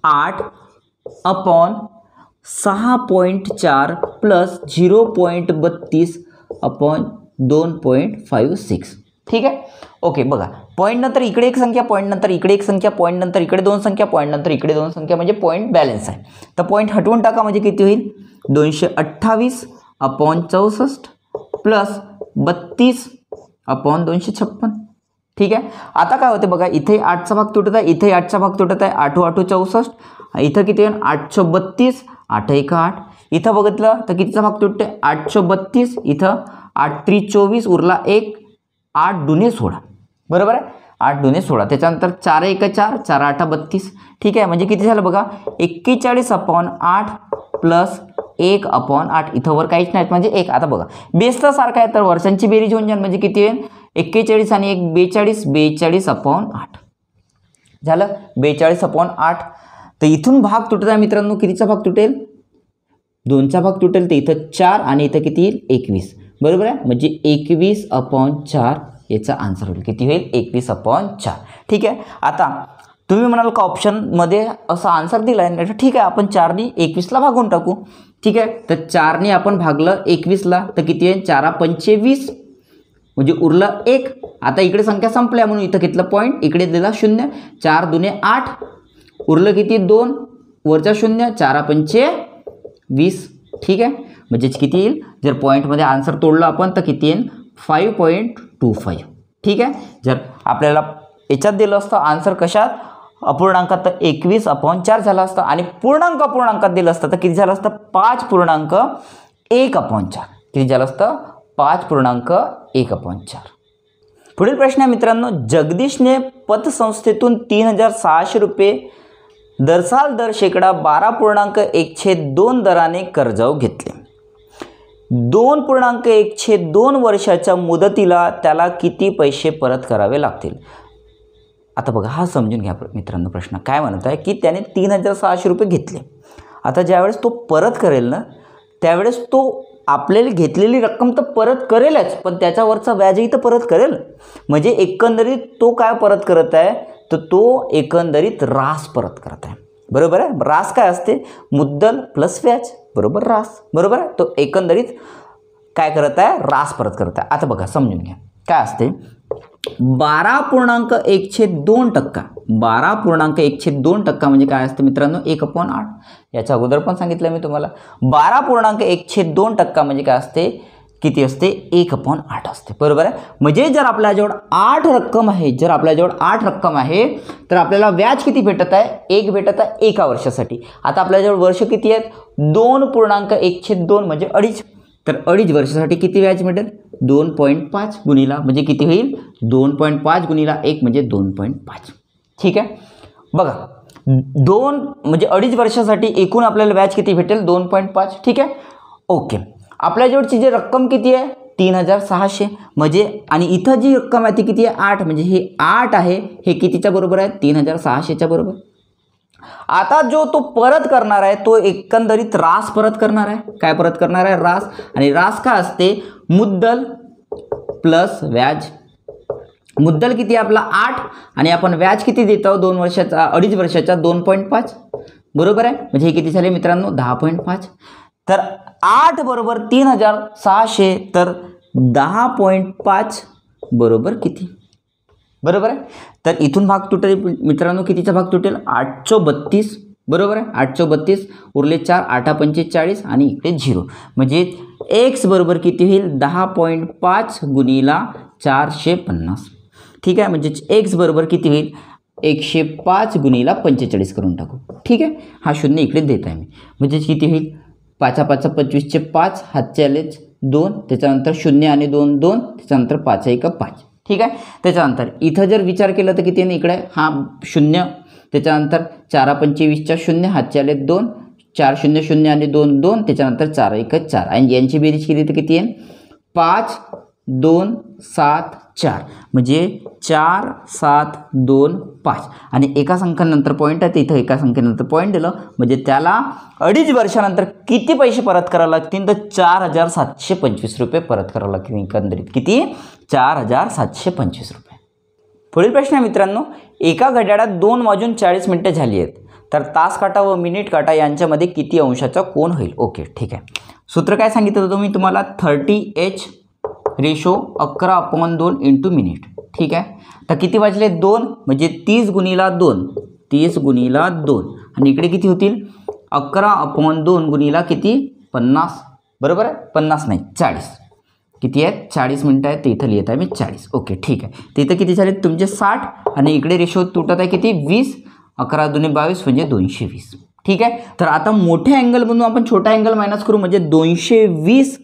8/6.4 प्लस 0.32/2.56. ठीक आहे, ओके. बघा पॉईंट नंतर इकडे एक संख्या, पॉईंट नंतर इकडे एक संख्या, पॉईंट नंतर इकडे दोन संख्या, पॉईंट नंतर इकडे दोन संख्या, म्हणजे पॉईंट बॅलन्स आहे. तर पॉईंट हटवून टाका, म्हणजे किती होईल 228/64 प्लस 32/256. ठीक आहे, आता काय होते बघा इथे 8चा भाग तुटत आहे, इथे 8चा भाग तुटत आहे, 8 8 64, इथं किती होईल 832, 8 1 8, इथं बघितलं तर कितीचा भाग तुटते 832, इथं 8 3 24 उरला 1, 8 दुने 16 बरोबर आहे, 8 दुने 16. त्याच्यानंतर 4 1 4, 4 8 32. ठीक आहे, म्हणजे किती झालं बघा 41/8 प्लस 1/8. इथं वर काहीच नाही म्हणजे 1. आता बघा बेस तर सारखा आहे, तर वर्षांची बेरीज होऊन जाईल, म्हणजे किती होईल 41 आणि 1 42, 42/8 झालं 42/8. तर इथून भाग तुटत आहे मित्रांनो, कितीचा भाग तुटेल 2चा भाग तुटेल, तर इथं 4 आणि इथं किती येईल 21 बरोबर आहे, म्हणजे 21/4 याचा आन्सर होईल. किती होईल 21/4. ठीक आहे, आता तुम्ही म्हणाल का ऑप्शनमध्ये असा आन्सर दिला आहे, ठीक आहे आपण 4नी 21ला भागून टाकू. ठीक आहे, तर 4नी आपण भागलं 21ला तर किती येईल 4 25, म्हणजे उरलं 1. आता इकडे संख्या संपल्या म्हणून इथं घेतलं पॉईंट, इकडे दिला 0, 4 दुने 8, उरलं किती 2, वरचा 0, 4 5 20. ठीक आहे, म्हणजे किती येईल जर पॉईंटमध्ये आन्सर तोडलं आपण तर किती येईल 5.25. ठीक आहे, जर आपल्याला याच्यात दिलं असतं आन्सर कशात अपूर्णांकात तर 21/4 झाला असतं, आणि पूर्णांकात दिलं असतं तर किती झालं असतं 5.1/4. किती झालं असतं 5.1/4. पुढील प्रश्न आहे मित्रांनो जगदीशने पतसंस्थेतून 3600 रुपये दरसाल दर शेकडा 12.1/2 दराने कर्जाऊ घेतले. 2.1/2 वर्षाच्या मुदतीला त्याला किती पैसे परत करावे लागतील. आता बघा हा समजून घ्या मित्रांनो प्रश्न काय म्हणत आहे की त्याने 3600 रुपये घेतले. आता ज्यावेळेस तो परत करेल ना त्यावेळेस तो आपल्याला घेतलेली रक्कम तर परत करेलच, पण त्याच्यावरचा व्याजही तर परत करेल. म्हणजे एकंदरीत तो काय परत करत आहे तर तो एकंदरीत रास परत करत आहे. बरोबर आहे, रास काय असते मुद्दल प्लस व्याज बरोबर रास. बरोबर आहे, तो एकंदरीत काय करत आहे रास परत करत आहे. आता बघा समजून घ्या काय असते 12.1/2%. 12.1/2% म्हणजे काय असते मित्रांनो 1/8. याच्या अगोदर पण सांगितलं मी तुम्हाला 12.1/2% म्हणजे काय असते किती असते 1/8 असते. बरोबर आहे, म्हणजे जर आपल्याजवळ 8 रक्कम आहे तर आपल्याला व्याज किती भेटत आहे 1 भेटत आहे एका वर्षासाठी. आता आपल्याजवळ वर्ष किती आहेत 2.1/2 म्हणजे 2.5. तर 2.5 वर्षासाठी किती व्याज मिळेल 2.5 गुणिला म्हणजे किती होईल 2.5 गुणिला 1 म्हणजे 2.5. ठीक आहे, बघा 2 म्हणजे 2.5 वर्षासाठी एकूण आपल्याला व्याज किती भेटेल 2.5. ठीक आहे, ओके. आपल्याजवळची जी रक्कम किती आहे 3600 म्हणजे, आणि इथं जी रक्कम आहे ती किती आहे 8 म्हणजे हे 8 आहे, हे कितीच्या बरोबर आहे 3600च्या बरोबर. आता जो तो परत करणार आहे तो एकंदरीत रास परत करणार आहे. काय परत करणार आहे रास, आणि रास काय असते मुद्दल प्लस व्याज. मुद्दल किती आपला 8 आणि आपण व्याज किती देतो 2 वर्षाचा 2.5 वर्षाचा 2.5 बरोबर आहे, म्हणजे हे किती झाले मित्रांनो 10.5. तर 8 बरोबर 3600 तर 10.5 बरोबर किती बरोबर आहे. तर इथून भाग तुटेल मित्रांनो कितीचा भाग तुटेल 832 बरोबर आहे. 832 उरले 4 8 45 आणि इकडे 0 म्हणजे x बरोबर किती होईल 10.5 गुणिला 450. ठीक आहे, म्हणजे x बरोबर किती होईल 105 गुणिला 45 करून टाकू. ठीक आहे, हा शून्य इकडे देत आहे मी, म्हणजे किती होईल 5 5 25 5 हातचे आलेच 2, त्याच्यानंतर 0 आणि 2 2, त्याच्यानंतर 5 1 5. ठीक आहे. त्याच्यानंतर इथं जर विचार केला तर किती आहे इकडे हा 0, त्याच्यानंतर 4 25 0, हातचे आले 2, 4 0 0 आणि 2 2, त्याच्यानंतर 4 1 4 आणि यांची बेरीज केली तर किती आहे 5 2 7 4 म्हणजे 4 7 2 5 आणि एका संख्येनंतर पॉईंट आहे, तर इथं एका संख्येनंतर पॉईंट दिलं म्हणजे त्याला 2.5 वर्षानंतर किती पैसे परत करावे लागतील तर 4725 रुपये परत करावे लागतील. एकंदरीत किती 4725 रुपये. पुढील प्रश्न आहे मित्रांनो, एका घड्याळात 2:40 झाली आहेत तर तास काटा व मिनिट काटा यांच्यामध्ये किती अंशाचा कोन होईल. ओके ठीक आहे. सूत्र काय सांगितलं होतं मी तुम्हाला 30H रेशो 11/2 इंटू मिनिट. ठीक आहे. तर किती वाजले 2 म्हणजे 30 गुणिला 2 30 गुणिला 2 आणि इकडे किती होतील 11/2 गुणिला किती 50 बरोबर आहे. 50 नाही 40 किती आहेत 40 मिनटं आहेत, ते इथं लिहित आहे मी 40. ओके ठीक आहे. तर इथं किती झाले तुमचे 60 आणि इकडे रेशो तुटत आहे किती 20, 11 दूने 22 म्हणजे 220. ठीक आहे. तर आता मोठ्या अँगलमधून आपण छोटा अँगल मायनस करू म्हणजे 220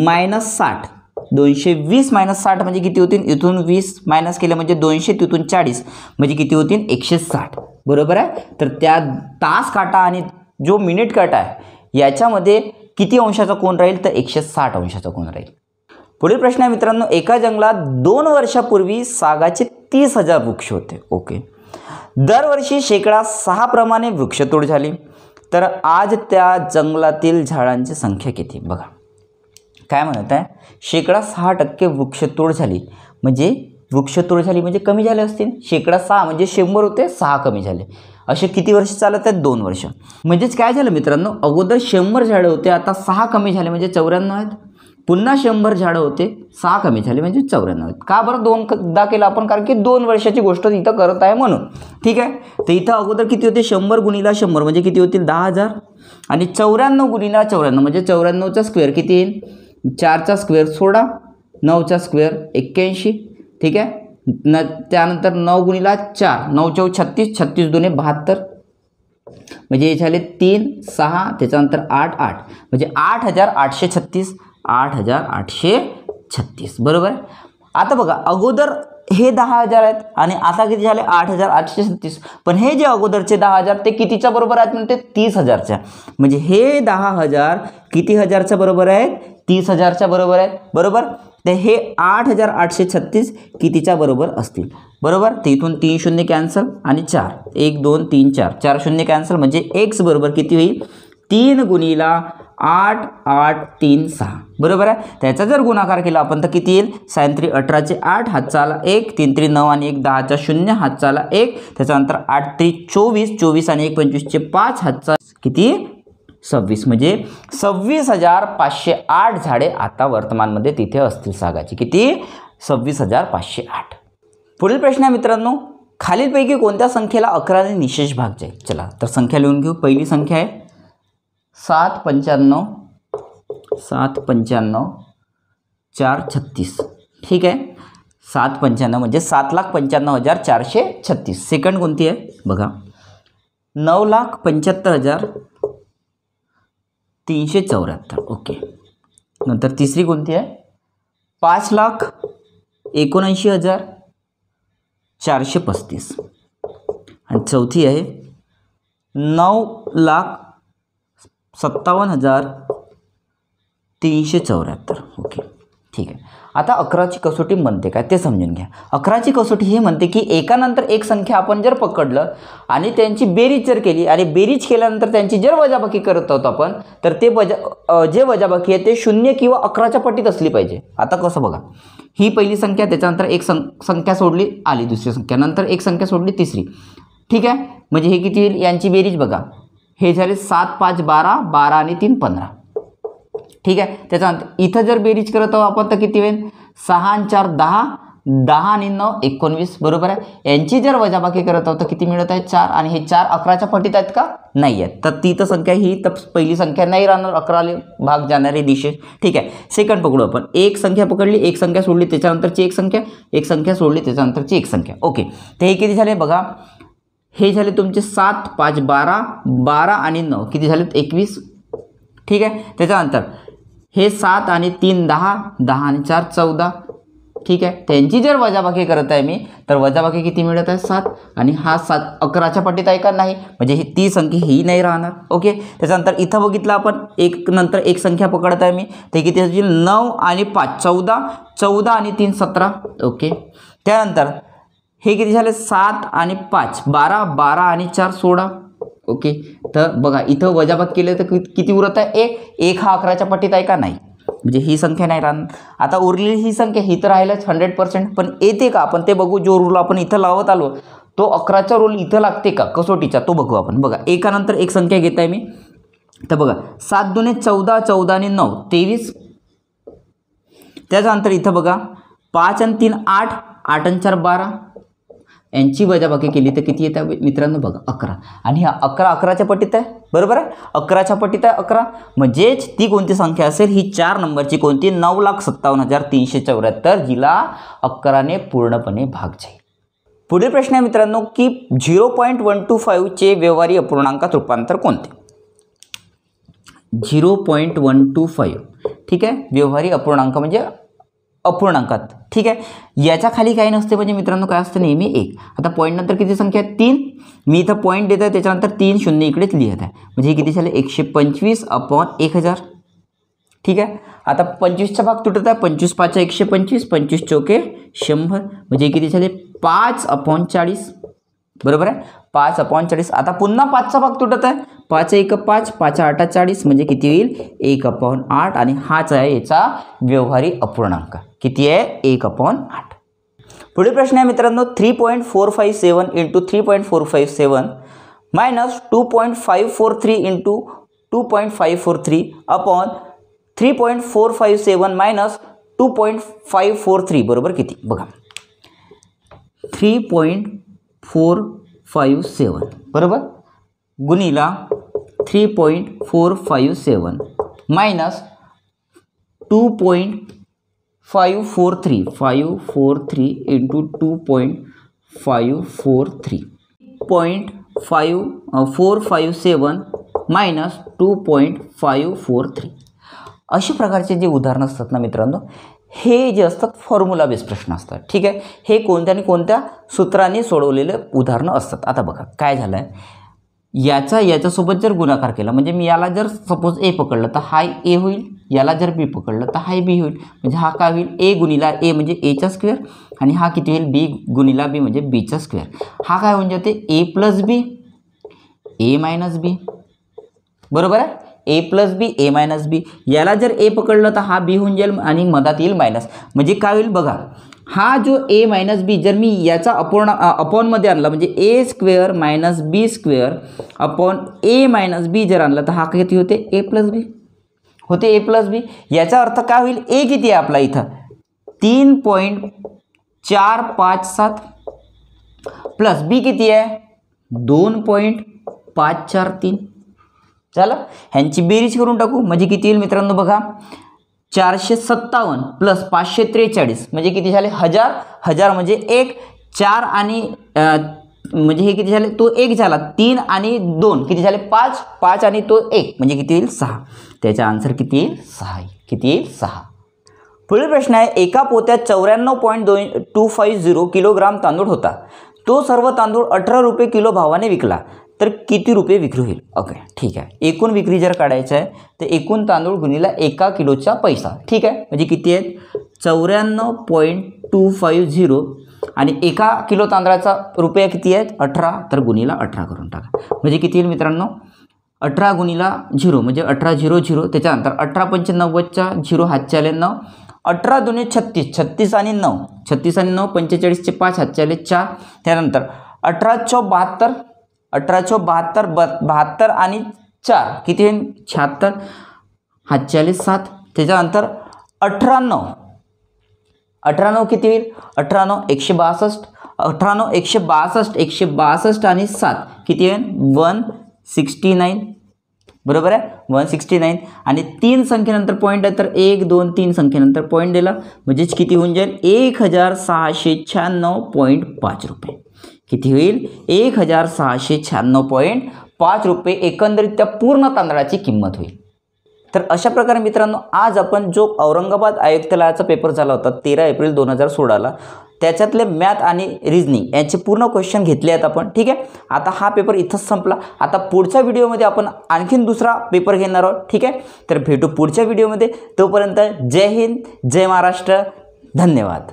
मायनस 60 220 मायनस 60 म्हणजे किती होतील इथून 20 मायनस केलं म्हणजे 200, तिथून 40 म्हणजे किती होतील 160 बरोबर आहे. तर त्या तास काटा आणि जो मिनिट काटा आहे याच्यामध्ये किती अंशाचा कोन राहील तर 160 अंशाचा कोन राहील. पुढील प्रश्न आहे मित्रांनो, एका जंगलात 2 वर्षापूर्वी सागाचे 30,000 वृक्ष होते. ओके. दरवर्षी 6% प्रमाणे वृक्षतोड झाली तर आज त्या जंगलातील झाडांची संख्या किती. बघा काय म्हणत आहे 6% वृक्षतोड झाली म्हणजे कमी झाले असतील. 6% म्हणजे 100 होते 6 कमी झाले. असे किती वर्ष चालत आहेत 2 वर्ष. म्हणजेच काय झालं मित्रांनो, अगोदर 100 झाडं होते आता 6 कमी झाले म्हणजे 94 आहेत. पुन्हा 100 झाडं होते 6 कमी झाले म्हणजे 94 आहेत. का बरं 2दा केलं आपण कारण की 2 वर्षाची गोष्ट इथं करत आहे म्हणून. ठीक आहे. तर इथं अगोदर किती होते 100 गुणिला 100 म्हणजे किती होतील 10,000 आणि 94 गुणिला 94 म्हणजे 94चा स्क्वेअर किती येईल 4चा स्क्वेअर 16, 9चा स्क्वेअर 81. ठीक आहे. त्यानंतर 9 गुणिला 4 9 चौ 36 36 दुने 72 म्हणजे हे झाले 3 6 त्याच्यानंतर 8 8 म्हणजे 8836 8836 बरोबर. आता बघा अगोदर हे 10,000 आहेत आणि आता किती झाले 8836. पण हे जे अगोदरचे 10,000 ते कितीच्या बरोबर आहेत म्हणते 30,000च्या. म्हणजे हे 10,000 किती हजारच्या बरोबर आहेत 30,000च्या बरोबर आहेत बरोबर. तर हे 8836 कितीच्या बरोबर असतील बरोबर. तर इथून 3 शून्य कॅन्सल आणि 4 1 2 3 4 4 शून्य कॅन्सल म्हणजे x बरोबर किती होईल 3 गुणिला 8 8 3 6 बरोबर आहे. त्याचा जर गुणाकार केला आपण तर किती येईल 3 18चे 8 हातचा आला 1 3 3 9 आणि 1 10चा 0 हातचा आला 1 त्याच्यानंतर 8 3 24 24 आणि 1 25चे 5 हातचा किती 26 म्हणजे 26,508 झाडे आता वर्तमानमध्ये तिथे असतील सागाची. किती 26,508. पुढील प्रश्न आहे मित्रांनो, खालीलपैकी कोणत्या संख्येला 11ने निशेष भाग जाईल. चला तर संख्या लिहून घेऊ. पहिली संख्या आहे 795 436. ठीक आहे. 795 म्हणजे 7,95,436. सेकंड कोणती आहे बघा 9,75,374. ओके. नंतर तिसरी कोणती आहे 5,79,435 आणि चौथी आहे 9,57,374. ओके ठीक आहे. आता 11ची कसोटी म्हणते काय ते समजून घ्या. 11ची कसोटी हे म्हणते की एकानंतर एक संख्या आपण जर पकडलं आणि त्यांची बेरीज जर केली आणि बेरीज केल्यानंतर त्यांची जर वजाबाकी करत आहोत आपण तर ते जे वजाबाकी आहे ते 0 किंवा 11च्या पटीत असली पाहिजे. आता कसं बघा ही पहिली संख्या त्याच्यानंतर एक संख्या सोडली आली दुसरी संख्या नंतर एक संख्या सोडली तिसरी. ठीक आहे. म्हणजे हे किती येईल यांची बेरीज बघा हे झाले 7 5 12 12 आणि 3 15. ठीक आहे. त्याच्यानंतर इथं जर बेरीज करत आहोत आपण तर किती होईल 6 आणि 4 10 10 आणि 9 19 बरोबर आहे. यांची जर वजाबाकी करत आहोत तर किती मिळत आहे 4 आणि हे 4 11च्या पटीत आहेत का नाही आहेत. तर ती तर संख्या ही तर पहिली संख्या नाही राहणार 11 भाग जाणारी निशेष. ठीक आहे. सेकंड पकडू आपण एक संख्या पकडली एक संख्या सोडली त्याच्यानंतरची एक संख्या सोडली त्याच्यानंतरची एक संख्या. ओके. तर हे किती झाले बघा हे झाले तुमचे 7 5 12 12 आणि 9 किती झालेत 21. ठीक आहे. त्याच्यानंतर हे 7 आणि 3 10 10 आणि 4 14 ठीक आहे, त्यांची जर वजाबाकी करत आहे मी तर वजाबाकी किती मिळत आहे 7 आणि हा 7 11च्या पटीत आहे का नाही, म्हणजे ही ती संख्या ही नाही राहणार. ओके, त्याच्यानंतर इथं बघितलं आपण एक नंतर एक संख्या पकडत आहे मी, ते किती असेल 9 आणि 5 14, 14 आणि 3 17. ओके, त्यानंतर हे किती झाले 7 आणि 5 12, 12 आणि 4 16. ओके, तर बघा इथं वजाबाकी केले तर किती उरत आहे 1. 1 हा 11च्या पटीत आहे का नाही, म्हणजे ही संख्या नाही राहणार. आता उरलेली ही संख्या ही तर राहिलंच 100%, पण येते का आपण ते बघू. जो रूल आपण इथं लावत आलो तो 11चा रूल इथं लागते का कसोटीचा तो बघू आपण. बघा एकानंतर एक संख्या घेत आहे मी, तर बघा 7 दुने 14, 14 आणि 9 23. त्याच्यानंतर इथं बघा 5 आणि 3 8, 8 आणि 4 12. यांची वजाबाकी केली तर किती येतं मित्रांनो बघा 11. आणि हा 11 11च्या पटीत आहे, बरोबर आहे, 11च्या पटीत आहे 11. म्हणजेच ती कोणती संख्या असेल, ही 4 नंबरची कोणती 9,57,374, जिला 11ने पूर्णपणे भाग जाईल. पुढील प्रश्न आहे मित्रांनो की 0.125 चे व्यवहारी अपूर्णांकात रूपांतर कोणते. 0.125 ठीक आहे, व्यवहारी अपूर्णांक म्हणजे अपूर्णांकात. ठीक आहे, याच्या खाली काही नसते, म्हणजे मित्रांनो काय असतं नेहमी 1. आता पॉईंट नंतर किती संख्या आहे 3. मी इथं पॉईंट देत आहे त्याच्यानंतर 3 शून्य इकडेच लिहित आहे, म्हणजे हे किती झाले 125/1000. ठीक आहे, आता 25चा भाग तुटत आहे, 25 5 125, 25 चौके 100, म्हणजे किती झाले 5/40. बरोबर आहे, 5/40. आता पुन्हा 5चा भाग तुटत आहे, 5 1 5, 5 8 40, म्हणजे किती होईल 1/8. आणि हाच आहे याचा व्यवहारी अपूर्णांक. किती आहे 1/8. पुढील प्रश्न आहे मित्रांनो 3.457 × 3.457 मायनस 2.543 × 2.543 अपॉन 3.457 मायनस 2.543 बरोबर किती. बघा 3.457 बरोबर गुणिला 3.457 मायनस 2.543 543 × 2.543 0.457 मायनस 2.543. अशा प्रकारचे जे उदाहरणं असतात ना मित्रांनो, हे जे असतात फॉर्म्युला बेस प्रश्न असतात. ठीक आहे, हे कोणत्या आणि कोणत्या सूत्राने सोडवलेले उदाहरणं असतात. आता बघा काय झालं आहे, याच्यासोबत जर गुणाकार केला, म्हणजे मी याला जर सपोज ए पकडलं तर हा ए होईल, याला जर बी पकडलं तर हा बी होईल. म्हणजे हा काय होईल ए गुणिला ए म्हणजे एचा स्क्वेअर, आणि हा किती होईल बी गुणिला बी म्हणजे बीचा स्क्वेअर. हा काय होऊन जाते ए प्लस बी ए मायनस बी. बरोबर आहे, ए प्लस बी ए मायनस बी. याला जर ए पकडलं तर हा बी होऊन जाईल आणि मधात येईल मायनस. म्हणजे काय होईल बघा, हा जो ए मायनस बी जर मी याचा अपॉनमध्ये आणला, म्हणजे ए स्क्वेअर मायनस बी स्क्वेअर अपॉन ए मायनस बी जर आणला तर हा किती होते ए प्लस बी होते, ए प्लस बी. याचा अर्थ काय होईल, ए किती आहे आपला इथं 3.457 प्लस बी किती आहे 2.543. चला ह्यांची बेरीज करून टाकू, म्हणजे किती येईल मित्रांनो बघा 457 प्लस 543 म्हणजे किती झाले 1000. 1000 म्हणजे 1 4 आणि म्हणजे हे किती झाले तो 1 झाला, 3 आणि 2 किती झाले 5, 5 आणि तो 1 म्हणजे किती येईल 6. त्याचा आन्सर किती येईल 6. किती येईल 6. पुढील प्रश्न आहे, एका पोत्यात 94.250 किलोग्राम तांदूळ होता. तो सर्व तांदूळ 18 रुपये किलो भावाने विकला तर किती रुपये विक्री होईल. ओके ठीक आहे, एकूण विक्री जर काढायचं आहे तर एकूण तांदूळ गुणिला 1 किलोचा पैसा. ठीक आहे, म्हणजे किती आहेत 94.250 आणि 1 किलो तांदळाचा रुपया किती आहेत 18, तर गुणिला 18 करून टाका. म्हणजे किती येईल मित्रांनो 18 गुणिला 0 म्हणजे 18 0 0. त्याच्यानंतर 18 पंचे 90च्या 0 हातचे आले 9, 18 दुने 36, 36 आणि 9, 36 आणि 9 45चे 5 हातचे आले 4. त्यानंतर 18 चौक 72, 18 चौक 72, 72 आणि 4 किती होईल 76 हातचे आले 7. त्याच्यानंतर 18 9, 18 9 किती होईल 18 9 162, 18 9 162, 162 आणि 7 किती होईल 169. बरोबर आहे 169. आणि 3 संख्येनंतर पॉईंट आहे तर 1 2 3 संख्येनंतर पॉईंट दिला म्हणजेच किती होऊन जाईल 1696.5 रुपये. किती होईल 1696.5 रुपये एकंदरीत त्या पूर्ण तांदळाची किंमत होईल. तर अशा प्रकारे मित्रांनो आज आपण जो औरंगाबाद आयुक्तालयाचा पेपर झाला होता 13 एप्रिल 2016ला, त्याच्यातले मॅथ आणि रिजनिंग यांचे पूर्ण क्वेश्चन घेतले आहेत आपण. ठीक आहे, आता हा पेपर इथंच संपला. आता पुढच्या व्हिडिओमध्ये आपण आणखीन दुसरा पेपर घेणार आहोत. ठीक आहे, तर भेटू पुढच्या व्हिडिओमध्ये. तोपर्यंत जय हिंद, जय महाराष्ट्र, धन्यवाद.